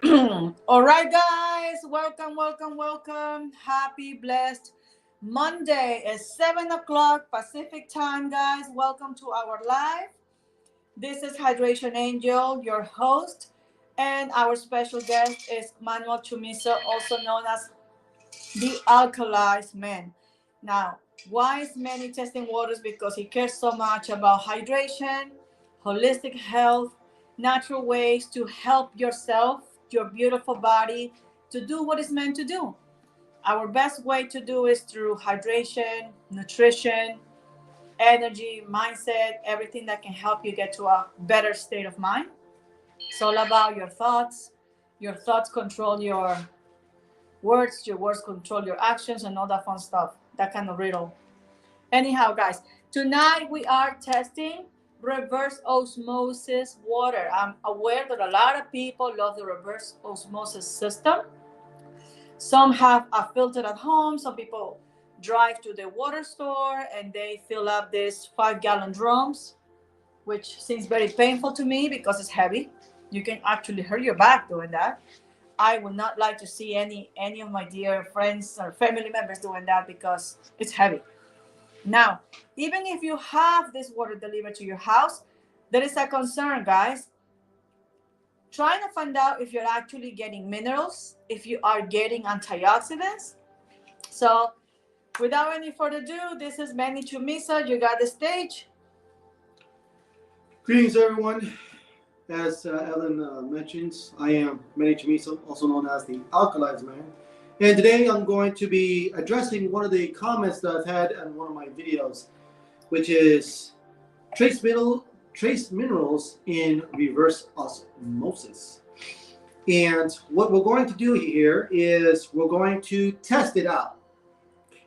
All right, guys, welcome. Happy, blessed Monday. It's 7 o'clock Pacific time, guys. Welcome to our live. This is Hydration Angel, your host, and our special guest is Manuel Chumisa, also known as the Alkalized Man. Now, why is Manny testing waters? Because he cares so much about hydration, holistic health, natural ways to help yourself, your beautiful body, to do what it's meant to do. Our best way to do is through hydration, nutrition, energy, mindset, everything that can help you get to a better state of mind. It's all about your thoughts. Your thoughts control your words control your actions, and all that fun stuff. That kind of riddle. Anyhow, guys, tonight we are testing reverse osmosis water. I'm aware that a lot of people love the reverse osmosis system. Some have a filter at home. Some people drive to the water store and they fill up these 5 gallon drums, which seems very painful to me because it's heavy. You can actually hurt your back doing that. I would not like to see any of my dear friends or family members doing that because it's heavy. Now, even if you have this water delivered to your house, there is a concern, guys. Trying to find out if you're actually getting minerals, if you are getting antioxidants. So, without any further ado, this is Manny Chumisa. You got the stage. Greetings, everyone. As Ellen mentions, I am Manny Chamiso, also known as the Alkalized Man. And today I'm going to be addressing one of the comments that I've had on one of my videos, which is trace minerals in reverse osmosis. And what we're going to do here is we're going to test it out.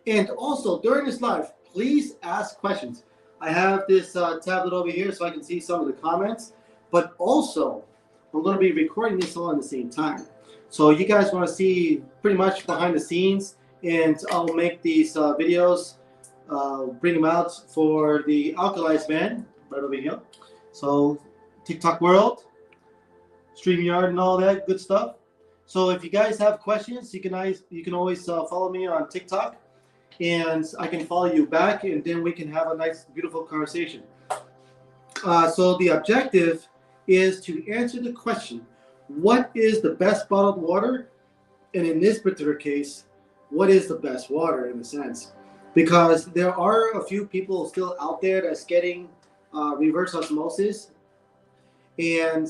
And also, during this live, please ask questions. I have this tablet over here so I can see some of the comments. But also, I'm going to be recording this all at the same time. So you guys want to see pretty much behind the scenes, and I'll make these videos, bring them out for the Alkalized Man right over here. So TikTok world, StreamYard, and all that good stuff. So if you guys have questions, you can always follow me on TikTok, and I can follow you back, and then we can have a nice, beautiful conversation. So the objective is to answer the question, what is the best bottled water? And in this particular case, what is the best water in a sense? Because there are a few people still out there that's getting reverse osmosis. And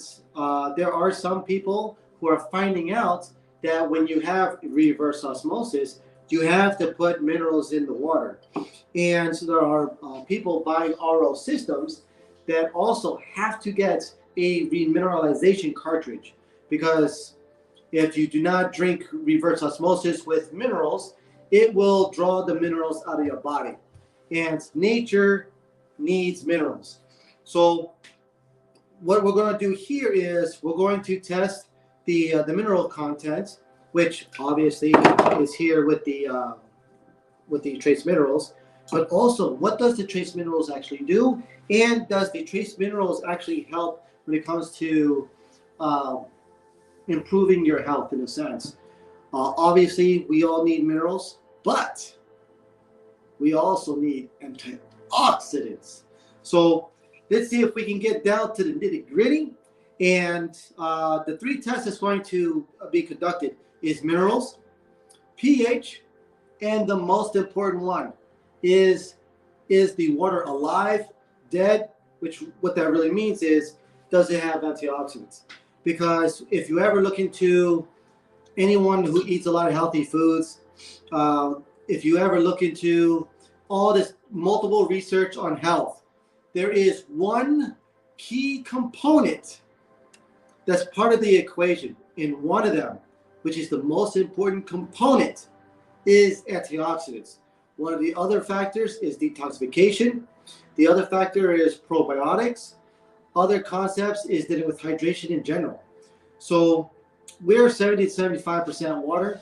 there are some people who are finding out that when you have reverse osmosis, you have to put minerals in the water. And so there are people buying RO systems that also have to get a remineralization cartridge, because if you do not drink reverse osmosis with minerals, it will draw the minerals out of your body, and nature needs minerals. So what we're going to do here is we're going to test the mineral content, which obviously is here with the trace minerals. But also, what does the trace minerals actually do? And does the trace minerals actually help when it comes to improving your health in a sense? Obviously, we all need minerals, but we also need antioxidants. So let's see if we can get down to the nitty gritty. And the 3 tests that's going to be conducted is minerals, pH, and the most important one is the water alive, dead, which what that really means is, does it have antioxidants? Because if you ever look into anyone who eats a lot of healthy foods, if you ever look into all this multiple research on health, there is one key component that's part of the equation. In one of them, which is the most important component, is antioxidants. One of the other factors is detoxification. The other factor is probiotics. Other concepts is dealing with hydration in general. So we're 70 to 75% water.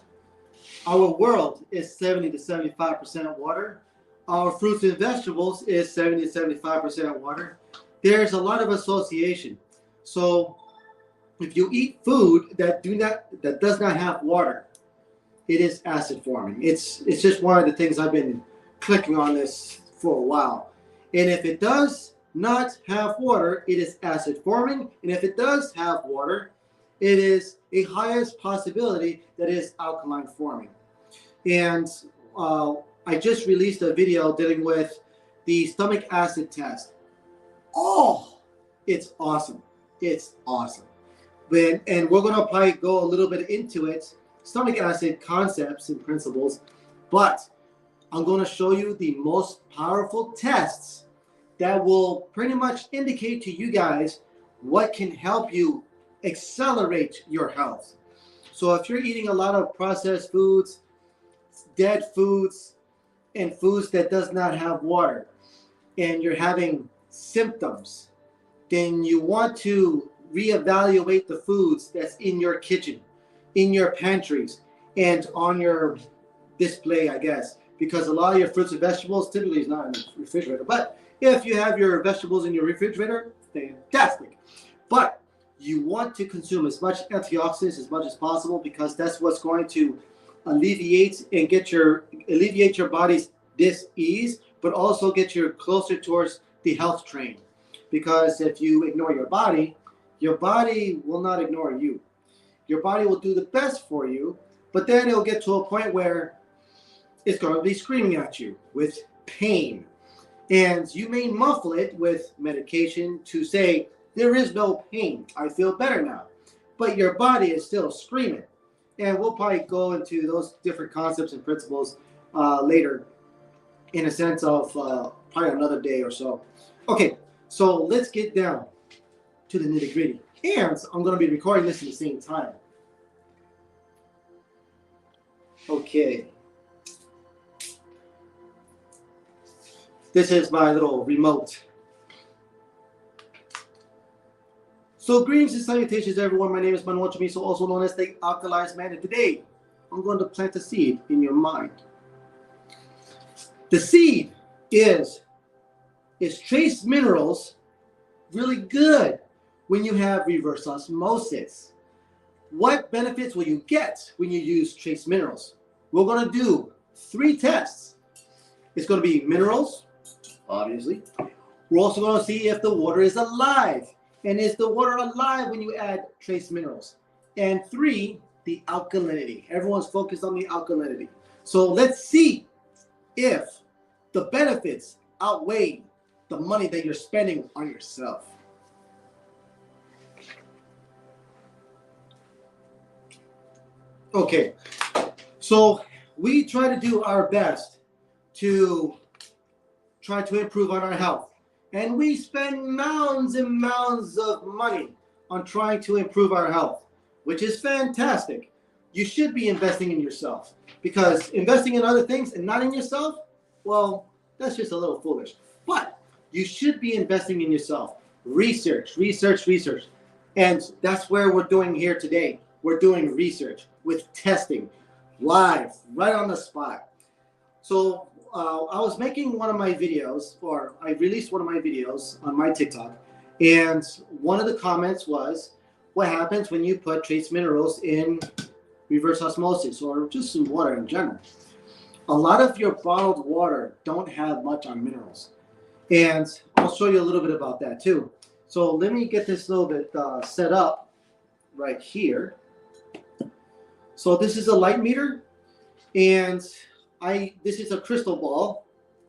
Our world is 70 to 75% water. Our fruits and vegetables is 70 to 75% water. There's a lot of association. So if you eat food that does not have water, it is acid forming. It's just one of the things I've been clicking on this for a while. And if it does not have water, it is acid forming. And if it does have water, it is a highest possibility that it is alkaline forming. And I just released a video dealing with the stomach acid test. Oh, it's awesome. It's awesome. And we're going to probably go a little bit into it, stomach acid concepts and principles, but I'm going to show you the most powerful tests that will pretty much indicate to you guys what can help you accelerate your health. So if you're eating a lot of processed foods, dead foods, and foods that does not have water, and you're having symptoms, then you want to reevaluate the foods that's in your kitchen, in your pantries, and on your display, I guess, because a lot of your fruits and vegetables typically is not in the refrigerator. But if you have your vegetables in your refrigerator, fantastic. But you want to consume as much antioxidants as much as possible, because that's what's going to alleviate your body's dis-ease, but also get you closer towards the health train. Because if you ignore your body will not ignore you. Your body will do the best for you, but then it'll get to a point where it's going to be screaming at you with pain. And you may muffle it with medication to say, there is no pain, I feel better now. But your body is still screaming. And we'll probably go into those different concepts and principles later, in a sense of probably another day or so. Okay, so let's get down to the nitty gritty. And I'm going to be recording this at the same time. Okay. This is my little remote. So greetings and salutations, everyone. My name is Manuel Chamizo, also known as the Alkalized Man. And today, I'm going to plant a seed in your mind. The seed is trace minerals really good when you have reverse osmosis. What benefits will you get when you use trace minerals? We're going to do 3 tests. It's going to be minerals, obviously. We're also going to see if the water is alive. And is the water alive when you add trace minerals? And 3, the alkalinity. Everyone's focused on the alkalinity. So let's see if the benefits outweigh the money that you're spending on yourself. Okay, so we try to do our best to try to improve on our health. And we spend mounds and mounds of money on trying to improve our health, which is fantastic. You should be investing in yourself, because investing in other things and not in yourself, well, that's just a little foolish. But you should be investing in yourself. Research. And that's where we're doing here today. We're doing research with testing, live, right on the spot. So I was making one of my videos, or I released one of my videos on my TikTok, and one of the comments was, what happens when you put trace minerals in reverse osmosis, or just some water in general? A lot of your bottled water don't have much on minerals. And I'll show you a little bit about that too. So let me get this a little bit set up right here. So this is a light meter, and this is a crystal ball,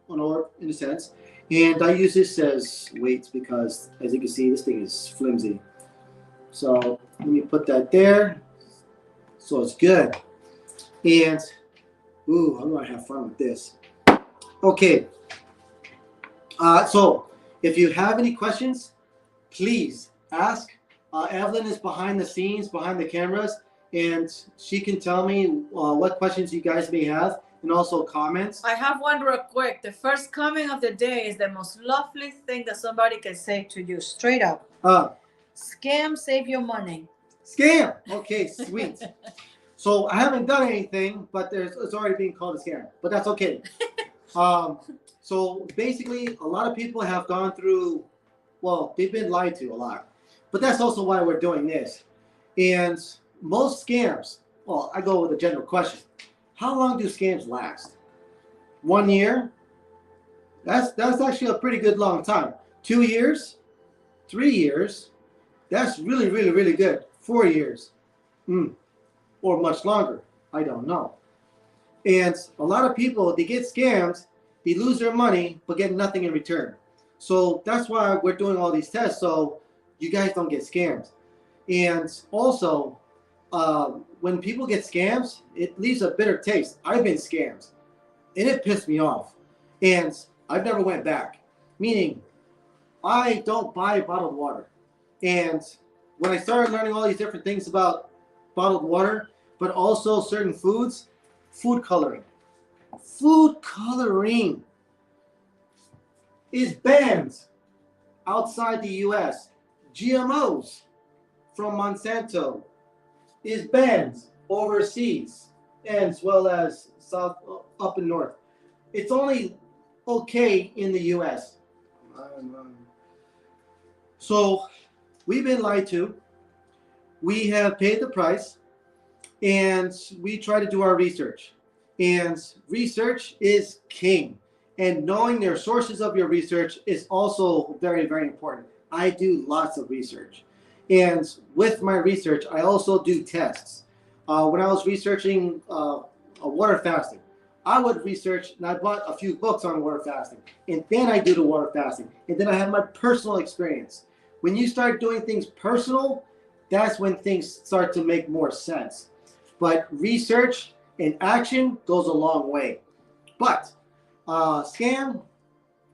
in a sense, and I use this as weights because, as you can see, this thing is flimsy. So let me put that there, so it's good. And I'm gonna have fun with this. Okay. So if you have any questions, please ask. Evelyn is behind the scenes, behind the cameras, and she can tell me what questions you guys may have, and also comments. I have one real quick. The first comment of the day is the most lovely thing that somebody can say to you, straight up. Scam, save your money. Scam. Okay, sweet. So I haven't done anything, but it's already being called a scam. But that's okay. So basically, a lot of people have gone through, well, they've been lied to a lot. But that's also why we're doing this. And most scams, well, I go with a general question. How long do scams last? 1 year? That's actually a pretty good long time. 2 years? 3 years? That's really, really, really good. 4 years? Or much longer. I don't know. And a lot of people, they get scammed, they lose their money, but get nothing in return. So that's why we're doing all these tests, so you guys don't get scammed. And also, when people get scams, it leaves a bitter taste. I've been scammed, and it pissed me off. And I've never went back. Meaning, I don't buy bottled water. And when I started learning all these different things about bottled water, but also certain foods, food coloring. Food coloring is banned outside the US. GMOs from Monsanto is banned overseas, as well as south up and north. It's only okay in the US. So we've been lied to. We have paid the price, and we try to do our research. And research is king. And knowing their sources of your research is also very, very important. I do lots of research. And with my research, I also do tests. When I was researching water fasting, I would research, and I bought a few books on water fasting. And then I do the water fasting. And then I have my personal experience. When you start doing things personal, that's when things start to make more sense. But research and action goes a long way. But scam,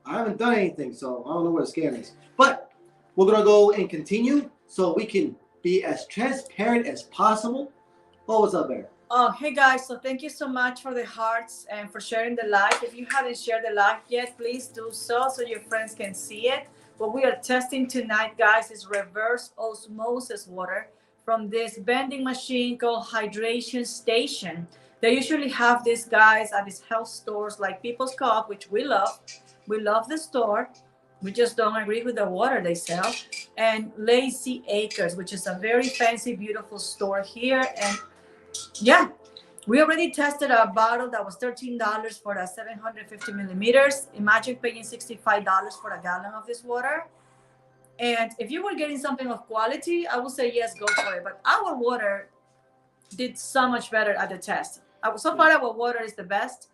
I haven't done anything, so I don't know what a scam is. But we're going to go and continue so we can be as transparent as possible. Oh, what's up, Bear? Oh, hey guys, so thank you so much for the hearts and for sharing the live. If you haven't shared the live yet, please do so your friends can see it. What we are testing tonight, guys, is reverse osmosis water from this vending machine called Hydration Station. They usually have these guys at these health stores like People's Co-op, which we love. We love the store. We just don't agree with the water they sell. And Lazy Acres, which is a very fancy, beautiful store here. And yeah, we already tested a bottle that was $13 for the 750 millimeters. Imagine paying $65 for a gallon of this water. And if you were getting something of quality, I would say yes, go for it. But our water did so much better at the test. So far, our water is the best.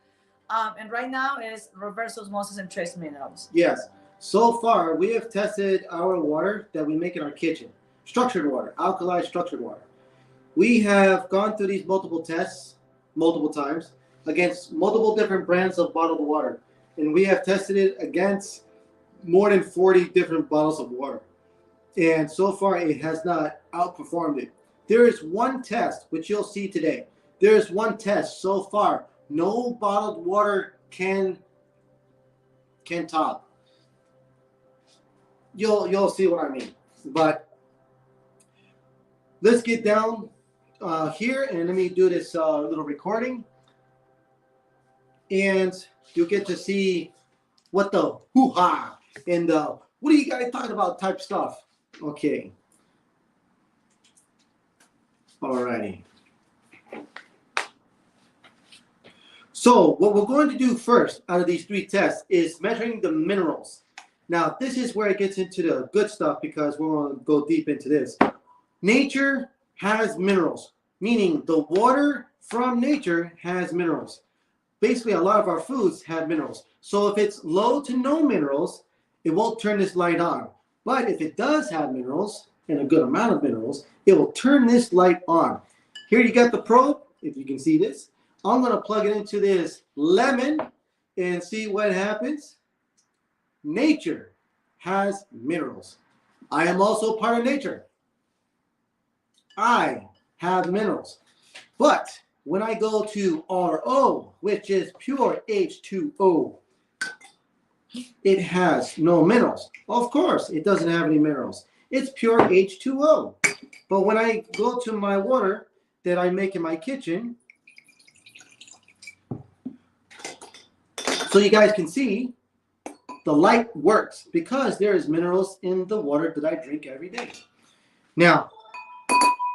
And right now is reverse osmosis and trace minerals. Yes. So far, we have tested our water that we make in our kitchen. Structured water, alkali structured water. We have gone through these multiple tests, multiple times, against multiple different brands of bottled water. And we have tested it against more than 40 different bottles of water. And so far, it has not outperformed it. There is one test, which you'll see today. There is one test so far. No bottled water can top. You'll see what I mean. But let's get down here, and let me do this little recording. And you'll get to see what the hoo-ha and what are you guys talking about type stuff. Okay. Alrighty. So what we're going to do first out of these three tests is measuring the minerals. Now, this is where it gets into the good stuff because we're going to go deep into this. Nature has minerals, meaning the water from nature has minerals. Basically, a lot of our foods have minerals. So if it's low to no minerals, it won't turn this light on. But if it does have minerals, and a good amount of minerals, it will turn this light on. Here you got the probe, if you can see this. I'm going to plug it into this lemon and see what happens. Nature has minerals. I am also part of nature. I have minerals. But when I go to RO, which is pure H2O, it has no minerals. Of course, it doesn't have any minerals. It's pure H2O. But when I go to my water that I make in my kitchen, so you guys can see, the light works because there is minerals in the water that I drink every day. Now,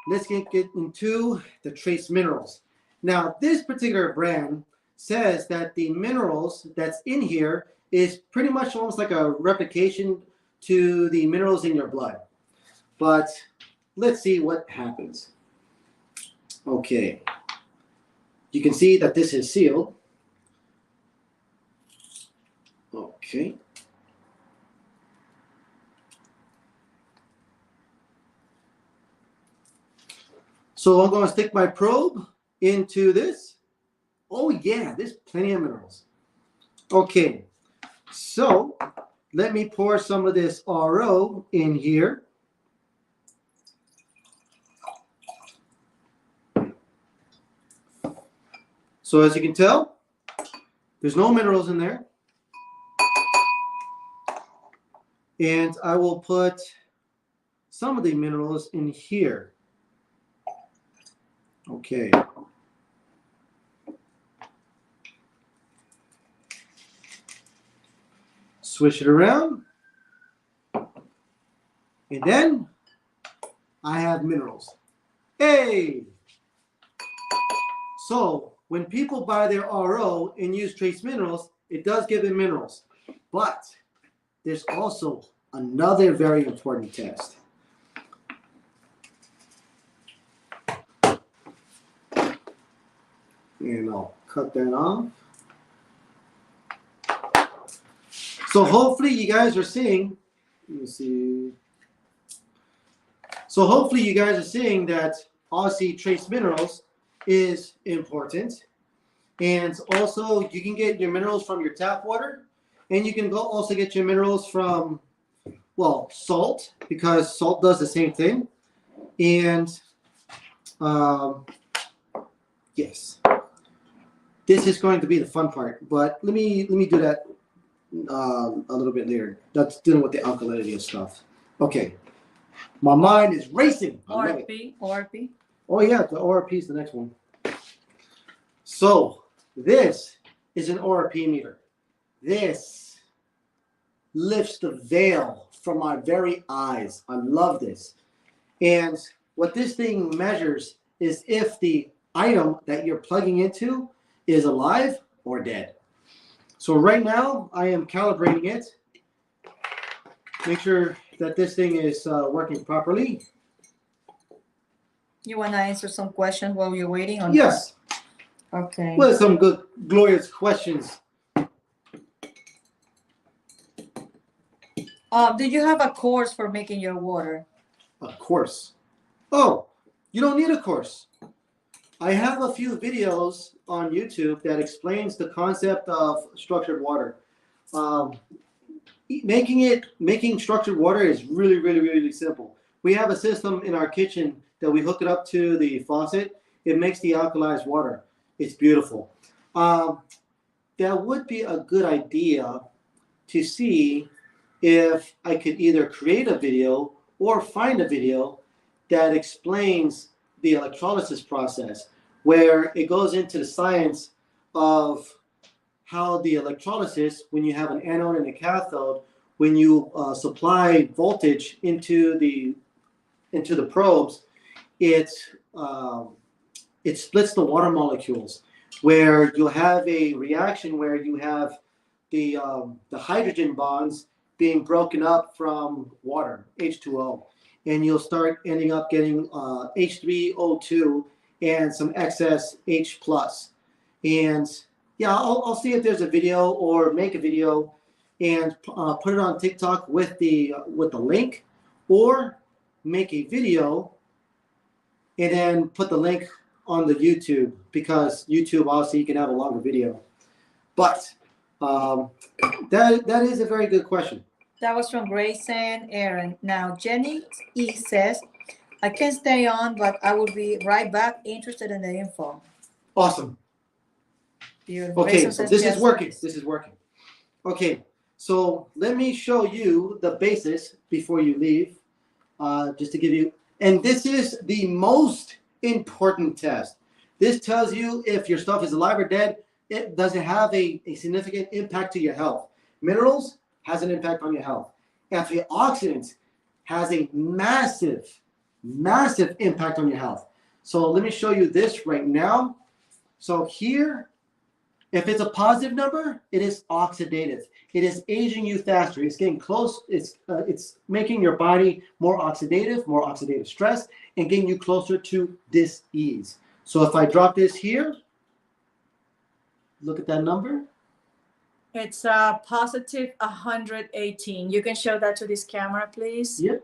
let's get into the trace minerals. Now, this particular brand says that the minerals that's in here is pretty much almost like a replication to the minerals in your blood. But let's see what happens. Okay. You can see that this is sealed. Okay. So I'm going to stick my probe into this. Oh yeah, there's plenty of minerals. Okay, so let me pour some of this RO in here. So as you can tell, there's no minerals in there. And I will put some of the minerals in here. Okay. Switch it around. And then I have minerals. Hey! So when people buy their RO and use trace minerals, it does give them minerals. But there's also another very important test. And I'll cut that off. So hopefully you guys are seeing, let me see. So hopefully you guys are seeing that Aussie trace minerals is important. And also you can get your minerals from your tap water. And you can also get your minerals from, well, salt, because salt does the same thing. And yes, this is going to be the fun part. But let me do that a little bit later. That's dealing with the alkalinity of stuff. Okay, my mind is racing. ORP. Oh yeah, the ORP is the next one. So this is an ORP meter. This lifts the veil from our very eyes. I love this. And what this thing measures is if the item that you're plugging into is alive or dead. So right now I am calibrating it. Make sure that this thing is working properly. You want to answer some questions while you're waiting on Yes. that? Okay. Well, some good, glorious questions. Do you have a course for making your water? A course. Oh, you don't need a course. I have a few videos on YouTube that explains the concept of structured water. Making structured water is really, really, really simple. We have a system in our kitchen that we hook it up to the faucet. It makes the alkalized water. It's beautiful. That would be a good idea to see if I could either create a video or find a video that explains the electrolysis process, where it goes into the science of how the electrolysis, when you have an anode and a cathode, when you supply voltage into the probes, it splits the water molecules, where you'll have a reaction where you have the hydrogen bonds being broken up from water, H2O, and you'll start ending up getting H3O2 and some excess H+. And yeah, I'll see if there's a video or make a video and put it on TikTok with the link, or make a video and then put the link on the YouTube, because YouTube obviously you can have a longer video. But that is a very good question. That was from Grace and Aaron. Now Jenny E says, I can stay on, but I will be right back, interested in the info. Awesome. Beautiful. Okay, so this is working. This is working. Okay, so let me show you the basis before you leave, just to give you, and this is the most important test. This tells you if your stuff is alive or dead. It doesn't have a significant impact to your health. Minerals has an impact on your health. Antioxidants has a massive massive impact on your health. So let me show you this right now. So here, if it's a positive number, it is oxidative. It is aging you faster. It's getting close. It's making your body more oxidative stress, and getting you closer to dis-ease. So if I drop this here, look at that number. It's positive 118. You can show that to this camera, please. Yep.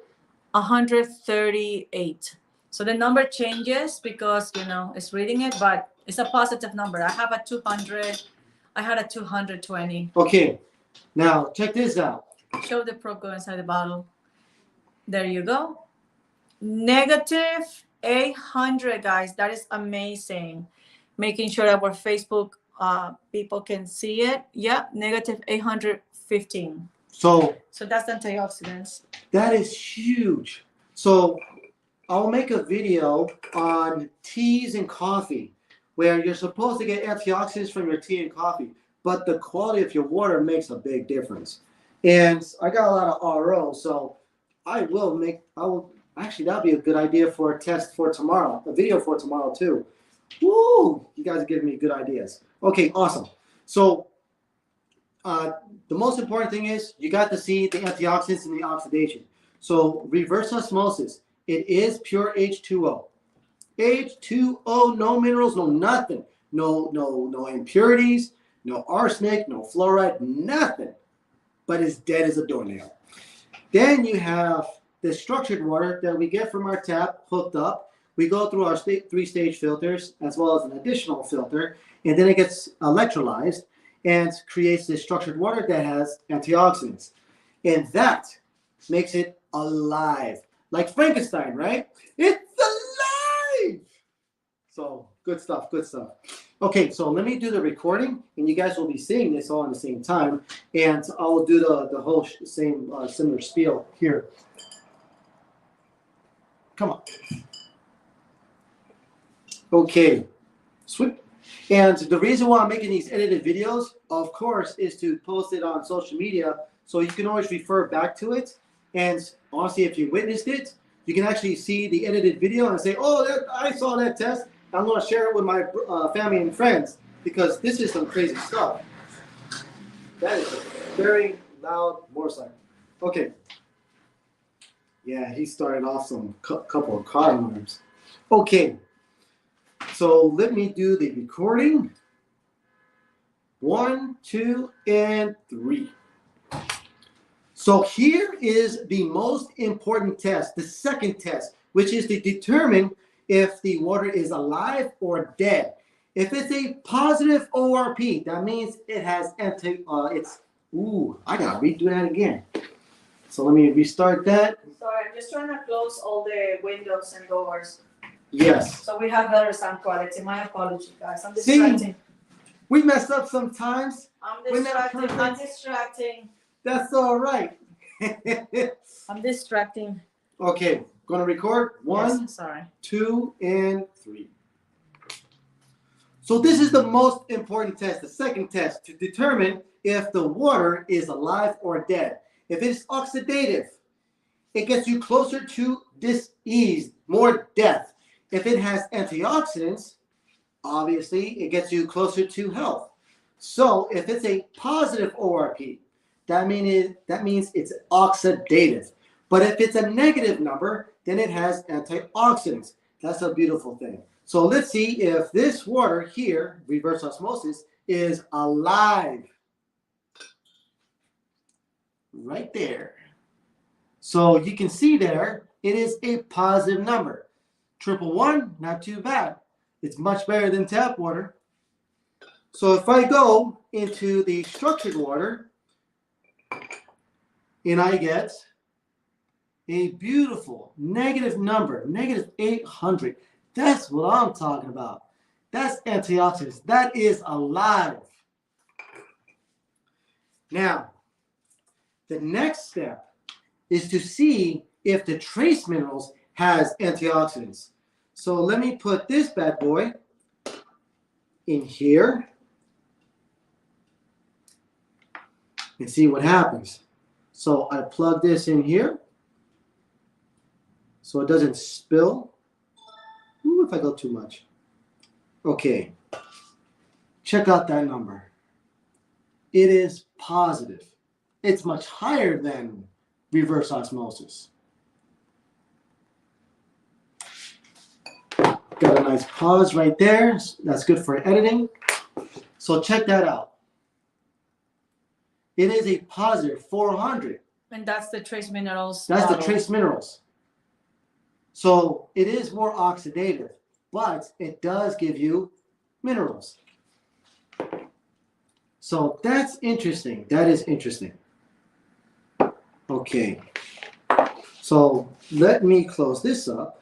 138. So the number changes because, you know, it's reading it, but it's a positive number. I have a 200. I had a 220. Okay. Now, check this out. Show the probe go inside the bottle. There you go. Negative 800, guys. That is amazing. Making sure that our Facebook people can see it. Yeah, negative 815. So that's antioxidants. That is huge. So I'll make a video on teas and coffee where you're supposed to get antioxidants from your tea and coffee, but the quality of your water makes a big difference. And I got a lot of RO, so actually, that'd be a good idea for a test for tomorrow, a video for tomorrow too. Woo! You guys are giving me good ideas. Okay, awesome. So the most important thing is you got to see the antioxidants and the oxidation. So reverse osmosis, it is pure H2O. H2O, no minerals, no nothing. No impurities, no arsenic, no fluoride, nothing. But it's dead as a doornail. Then you have the structured water that we get from our tap hooked up. We go through our 3-stage filters as well as an additional filter, and then it gets electrolyzed and creates this structured water that has antioxidants. And that makes it alive. Like Frankenstein, right? It's alive! So, good stuff, good stuff. Okay, so let me do the recording, and you guys will be seeing this all at the same time, and I will do the whole same similar spiel here. Come on. Okay, sweet. And the reason why I'm making these edited videos, of course, is to post it on social media so you can always refer back to it. And honestly, if you witnessed it, you can actually see the edited video and say, oh, I saw that test. I'm going to share it with my family and friends because this is some crazy stuff. That is a very loud motorcycle. Okay. Yeah, he started off some couple of car alarms. Okay. So let me do the recording. 1, 2, and 3. So here is the most important test, the second test, which is to determine if the water is alive or dead. If it's a positive ORP, that means it has I gotta redo that again. So let me restart that. Sorry, I'm just trying to close all the windows and doors. Yes. So we have better sound quality. My apology, guys. I'm distracting. See, we mess up sometimes. I'm distracting. That's all right. I'm distracting. Okay, gonna record 1, yes, sorry. 2, and 3. So this is the most important test, the second test, to determine if the water is alive or dead. If it's oxidative, it gets you closer to dis-ease, more death. If it has antioxidants, obviously it gets you closer to health. So if it's a positive ORP, that means it's oxidative. But if it's a negative number, then it has antioxidants. That's a beautiful thing. So let's see if this water here, reverse osmosis, is alive. Right there. So you can see there, it is a positive number. 111, not too bad. It's much better than tap water. So if I go into the structured water, and I get a beautiful negative number, negative 800. That's what I'm talking about. That's antioxidants. That is alive. Now, the next step is to see if the trace minerals has antioxidants. So let me put this bad boy in here and see what happens. So I plug this in here. so it doesn't spill. Ooh, if I go too much. Okay, check out that number. It is positive. It's much higher than reverse osmosis. Got a nice pause right there. That's good for editing. So check that out. It is a positive 400. And that's the trace minerals. That's the trace minerals. So it is more oxidative, but it does give you minerals. So that's interesting. That is interesting. Okay. So let me close this up.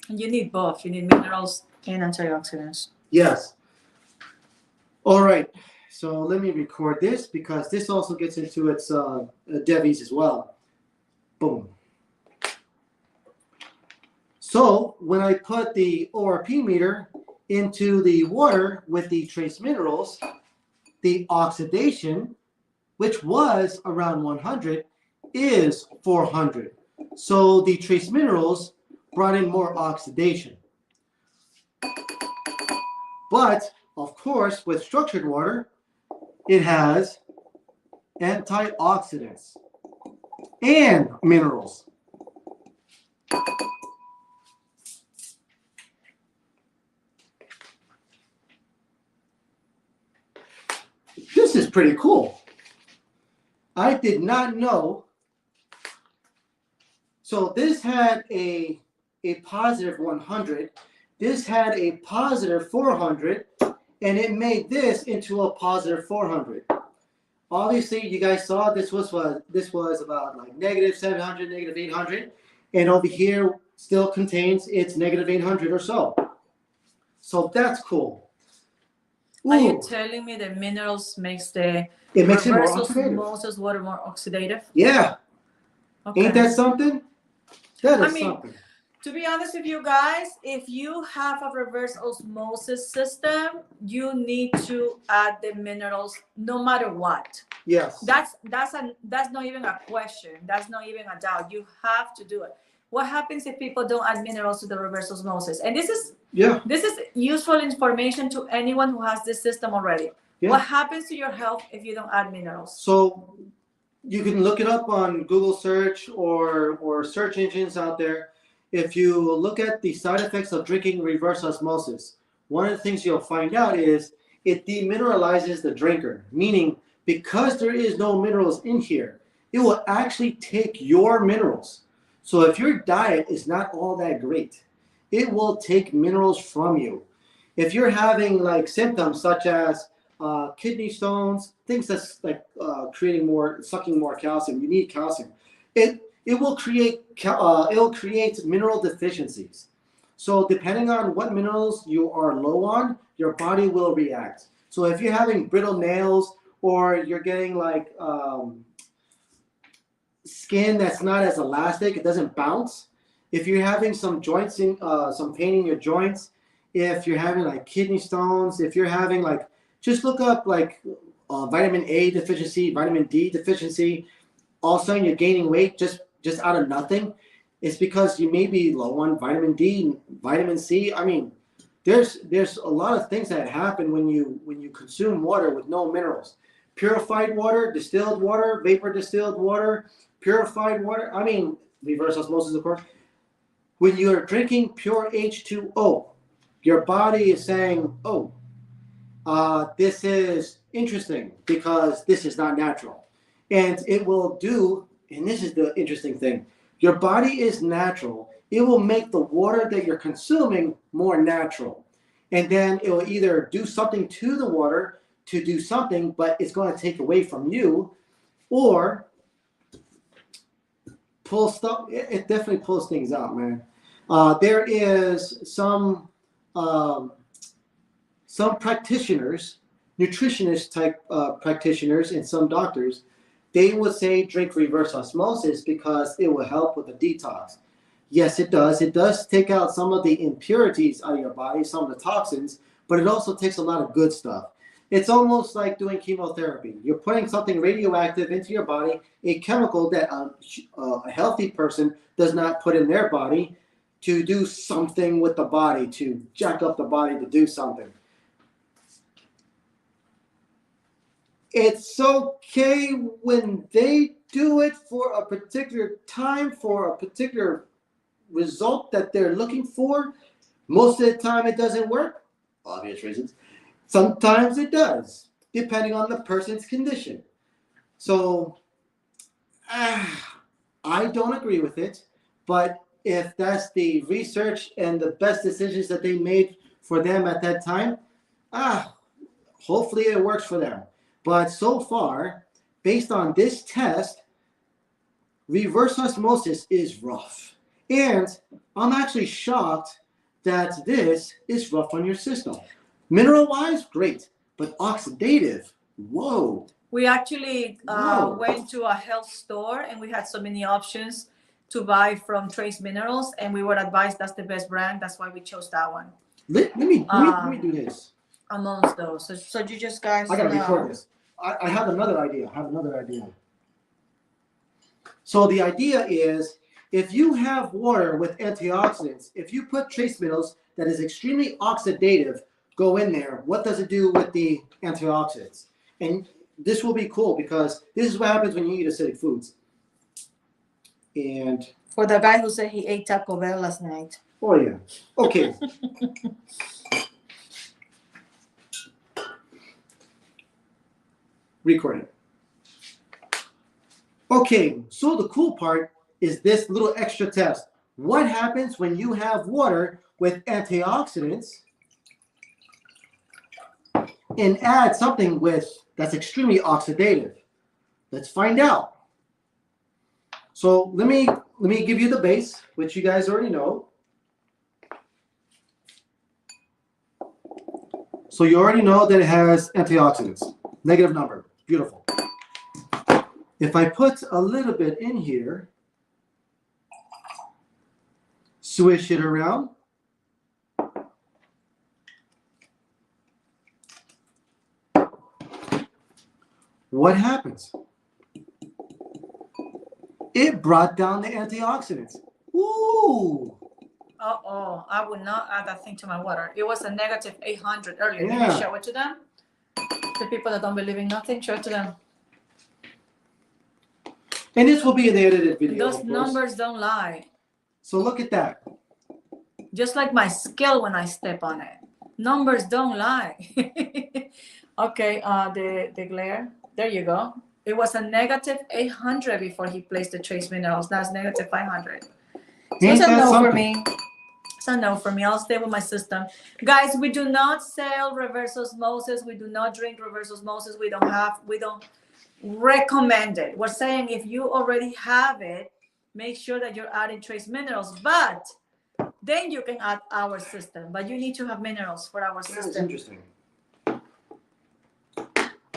And you need both. You need minerals and antioxidants. Yes. All right. So let me record this because this also gets into its devies as well. Boom. So when I put the ORP meter into the water with the trace minerals, the oxidation, which was around 100, is 400. So the trace minerals brought in more oxidation. But, of course, with structured water, it has antioxidants and minerals. This is pretty cool. I did not know. So this had a positive 100. This had a positive 400, and it made this into a positive 400. Obviously, you guys saw this was about like negative 700, negative 800, and over here still contains its negative 800 or so. So that's cool. Ooh. Are you telling me that minerals makes the reverse osmosis water more oxidative? Yeah. Okay. Ain't that something? That is something. To be honest with you guys, if you have a reverse osmosis system, you need to add the minerals no matter what. Yes. That's not even a question. That's not even a doubt. You have to do it. What happens if people don't add minerals to the reverse osmosis? And this is useful information to anyone who has this system already. Yeah. What happens to your health if you don't add minerals? So you can look it up on Google search or search engines out there. If you look at the side effects of drinking reverse osmosis, one of the things you'll find out is it demineralizes the drinker, meaning because there is no minerals in here, it will actually take your minerals. So if your diet is not all that great, it will take minerals from you. If you're having like symptoms such as kidney stones, things that's like sucking more calcium, you need calcium. It will create mineral deficiencies. So depending on what minerals you are low on, your body will react. So if you're having brittle nails or you're getting like skin that's not as elastic, it doesn't bounce. If you're having some some pain in your joints, if you're having like kidney stones, if you're having like, just look up like vitamin A deficiency, vitamin D deficiency. All of a sudden you're gaining weight just out of nothing. It's because you may be low on vitamin D, vitamin C. I mean, there's a lot of things that happen when you consume water with no minerals. Purified water, distilled water, vapor distilled water, purified water. I mean, reverse osmosis, of course. When you're drinking pure H2O, your body is saying, oh, this is interesting because this is not natural. And it will do, and this is the interesting thing, your body is natural. It will make the water that you're consuming more natural. And then it will either do something to the water to do something, but it's going to take away from you, or pull stuff. It definitely pulls things out, man. There is some practitioners, nutritionist type practitioners, and some doctors, they would say drink reverse osmosis because it will help with the detox. Yes, it does. It does take out some of the impurities out of your body, some of the toxins, but it also takes a lot of good stuff. It's almost like doing chemotherapy. You're putting something radioactive into your body, a chemical that a healthy person does not put in their body to do something with the body, to jack up the body to do something. It's okay when they do it for a particular time, for a particular result that they're looking for. Most of the time it doesn't work, obvious reasons. Sometimes it does, depending on the person's condition. So, I don't agree with it, but if that's the research and the best decisions that they made for them at that time, hopefully it works for them. But so far, based on this test, reverse osmosis is rough. And I'm actually shocked that this is rough on your system. Mineral-wise, great. But oxidative, whoa. We actually went to a health store and we had so many options to buy from Trace Minerals, and we were advised that's the best brand. That's why we chose that one. Let me do this. Amongst those. So you just guys... I got to record this. I have another idea. So the idea is, if you have water with antioxidants, if you put trace minerals that is extremely oxidative go in there, what does it do with the antioxidants? And this will be cool because this is what happens when you eat acidic foods. And for the guy who said he ate Taco Bell last night. Oh yeah. Okay. Recording. Okay, so the cool part is this little extra test. What happens when you have water with antioxidants and add something that's extremely oxidative? Let's find out. So let me give you the base, which you guys already know. So you already know that it has antioxidants. Negative number. Beautiful. If I put a little bit in here, swish it around, what happens? It brought down the antioxidants. Ooh! Uh-oh, I would not add that thing to my water. It was a negative 800 earlier. Yeah. Can you show it to them? The people that don't believe in nothing, show it to them. And this will be in the edited video. Those numbers don't lie. So look at that. Just like my skill when I step on it. Numbers don't lie. Okay, the glare. There you go. It was a negative 800 before he placed the trace minerals. That's negative 500. So it's a no for me. It's a no for me. I'll stay with my system. Guys, we do not sell reverse osmosis. We do not drink reverse osmosis. We don't recommend it. We're saying if you already have it, make sure that you're adding trace minerals. But then you can add our system. But you need to have minerals for our system. That's interesting.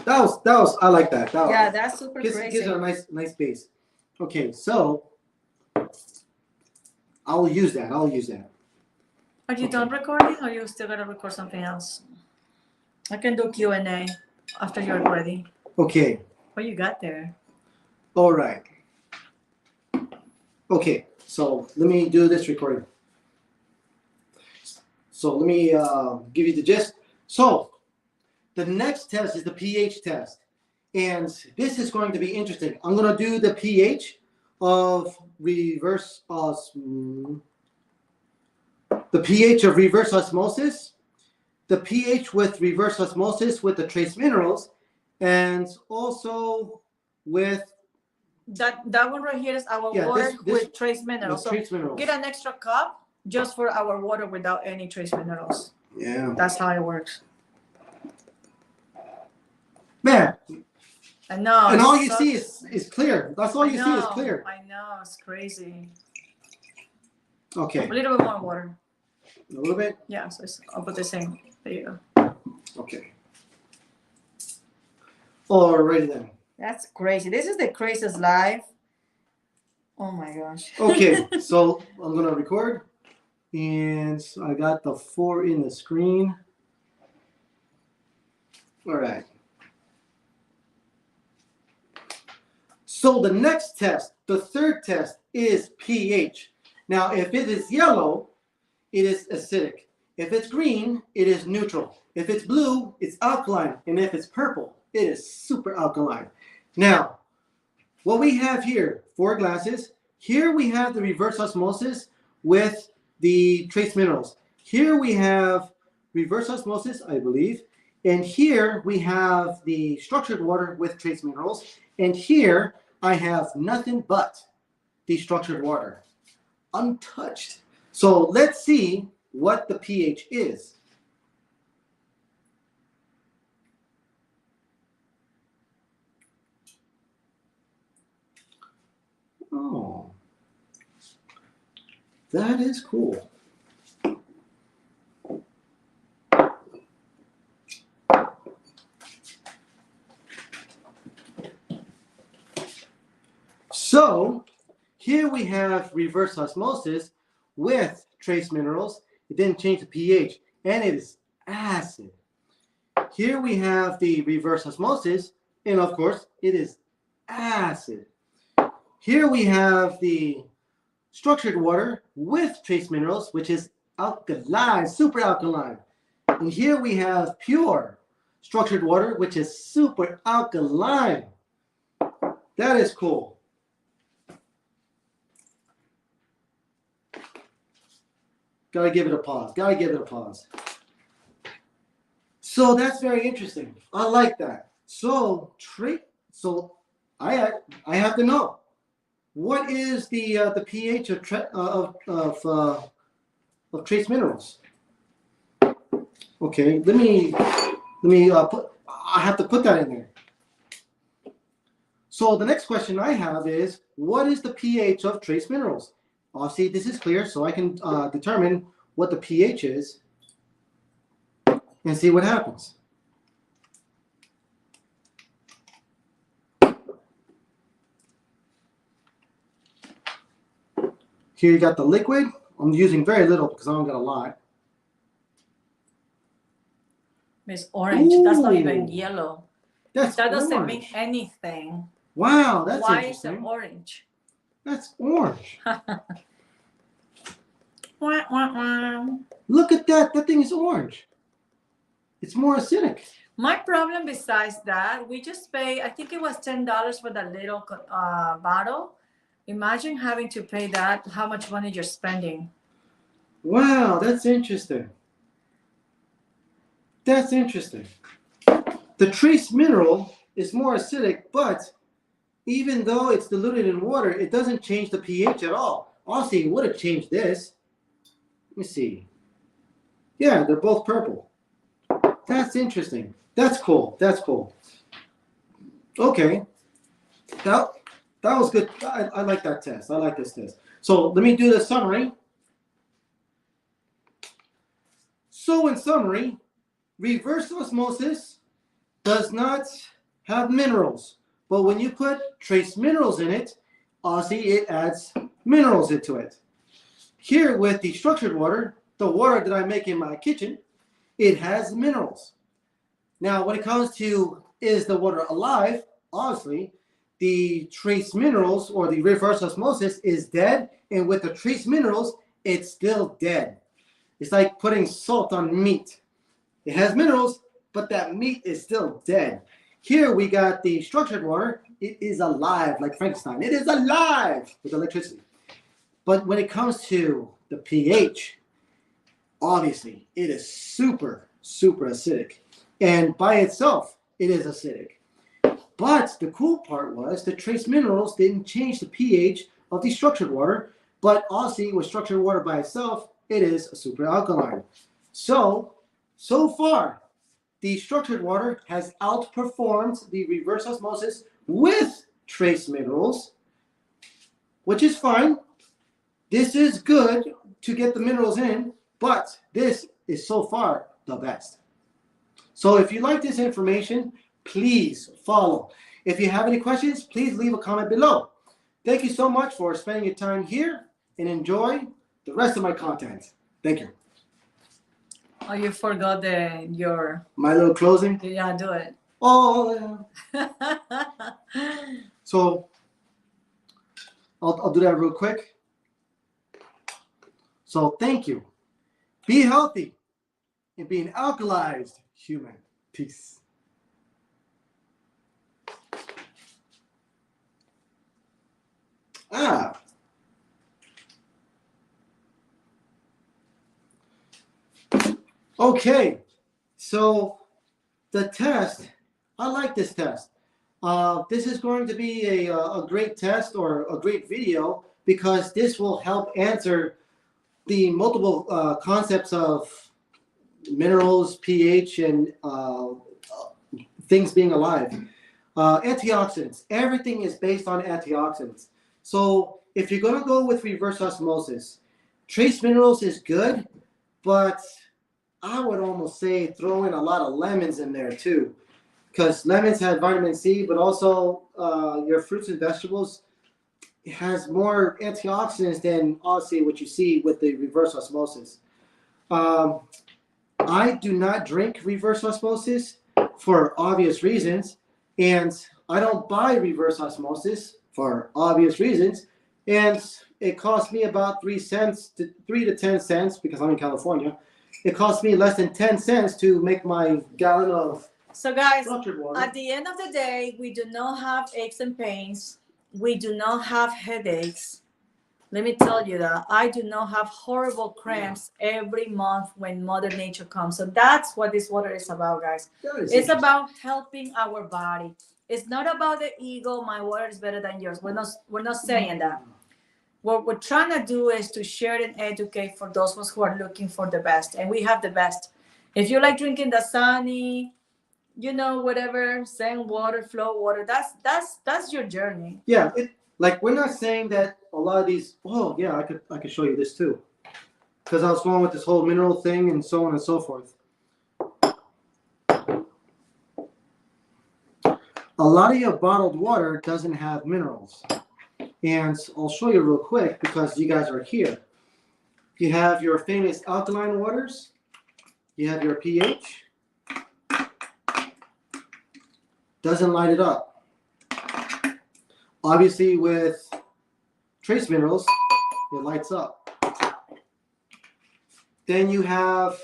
That was I like that. Yeah, that's super crazy. Gives it a nice base. Okay, so I'll use that. Are you done recording, or you still gotta record something else? I can do Q&A after you're ready. Okay. What you got there? All right. Okay, so let me do this recording. So let me give you the gist. So the next test is the pH test. And this is going to be interesting. I'm going to do the pH of reverse osmosis, the pH of reverse osmosis, the pH with reverse osmosis with the trace minerals, and also with that one right here is our water with trace minerals. So trace minerals. Get an extra cup just for our water without any trace minerals. Yeah. That's how it works. Man. I know. And all you see is clear. That's all you see is clear. I know. It's crazy. Okay. A little bit more water. A little bit? Yeah. So it's about the same. There you go. Okay. Alrighty then. That's crazy. This is the craziest live. Oh my gosh. Okay. So I'm going to record. And I got the 4 in the screen. All right. So the next test, the third test, is pH. Now, if it is yellow, it is acidic. If it's green, it is neutral. If it's blue, it's alkaline. And if it's purple, it is super alkaline. Now, what we have here, 4 glasses. Here we have the reverse osmosis with the trace minerals. Here we have reverse osmosis, I believe. And here we have the structured water with trace minerals. And here I have nothing but the structured water, untouched. So let's see what the pH is. Oh, that is cool. So here we have reverse osmosis with trace minerals. It didn't change the pH, and it is acid. Here we have the reverse osmosis, and of course, it is acid. Here we have the structured water with trace minerals, which is alkaline, super alkaline. And here we have pure structured water, which is super alkaline. That is cool. Gotta give it a pause. Gotta give it a pause. So that's very interesting. I like that. So I have to know, what is the pH of trace minerals? Okay, let me put. I have to put that in there. So the next question I have is, what is the pH of trace minerals? See, this is clear, so I can determine what the pH is and see what happens. Here you got the liquid. I'm using very little because I don't got a lot. It's orange. Ooh, that's not even yellow. That doesn't orange. mean anything. Wow, that's Why interesting. is it orange? That's orange. Wah, wah, wah. Look at that. That thing is orange. It's more acidic. My problem besides that, we just pay, I think it was $10 for that little bottle. Imagine having to pay that, how much money you're spending. Wow, that's interesting. That's interesting. The trace mineral is more acidic, but even though it's diluted in water, it doesn't change the pH at all. Honestly, it would have changed this. Let me see. Yeah, they're both purple. That's interesting. That's cool. That's cool. Okay. That was good. I like that test. I like this test. So let me do the summary. So in summary, reverse osmosis does not have minerals. But when you put trace minerals in it, it adds minerals into it. Here with the structured water, the water that I make in my kitchen, it has minerals. Now, when it comes to is the water alive, obviously, the trace minerals or the reverse osmosis is dead, and with the trace minerals, it's still dead. It's like putting salt on meat. It has minerals, but that meat is still dead. Here we got the structured water. It is alive, like Frankenstein. It is alive with electricity. But when it comes to the pH, obviously, it is super, super acidic. And by itself, it is acidic. But the cool part was the trace minerals didn't change the pH of the structured water. But obviously, with structured water by itself, it is super alkaline. So far, the structured water has outperformed the reverse osmosis with trace minerals, which is fine. This is good to get the minerals in, but this is so far the best. So if you like this information, please follow. If you have any questions, please leave a comment below. Thank you so much for spending your time here, and enjoy the rest of my content. Thank you. Oh, you forgot your. My little closing. Yeah, do it. Oh, yeah. So I'll do that real quick. So thank you. Be healthy and be an alkalized human. Peace. Ah. Okay. So the test, I like this test. This is going to be a great test or a great video because this will help answer the multiple concepts of minerals, pH, and things being alive. Antioxidants. Everything is based on antioxidants. So if you're going to go with reverse osmosis, trace minerals is good, but I would almost say throw in a lot of lemons in there too, because lemons have vitamin C, but also your fruits and vegetables has more antioxidants than obviously what you see with the reverse osmosis. I do not drink reverse osmosis for obvious reasons, and I don't buy reverse osmosis for obvious reasons, and it costs me about 3 cents to 3 to 10 cents because I'm in California. It costs me less than 10 cents to make my gallon of So guys, water. at the end of the day, we do not have aches and pains. We do not have headaches. Let me tell you that I do not have horrible cramps every month when Mother Nature comes. So that's what this water is about, guys. It's about helping our body. It's not about the ego. My water is better than yours. We're not saying that. What we're trying to do is to share and educate for those of us who are looking for the best, and we have the best. If you like drinking the sunny, whatever, sand water, flow water, that's your journey. Yeah, like we're not saying that a lot of these. Oh yeah, I could show you this too, because I was going with this whole mineral thing and so on and so forth. A lot of your bottled water doesn't have minerals. And I'll show you real quick because you guys are here. You have your famous alkaline waters. You have your pH. Doesn't light it up. Obviously with trace minerals, it lights up. Then you have,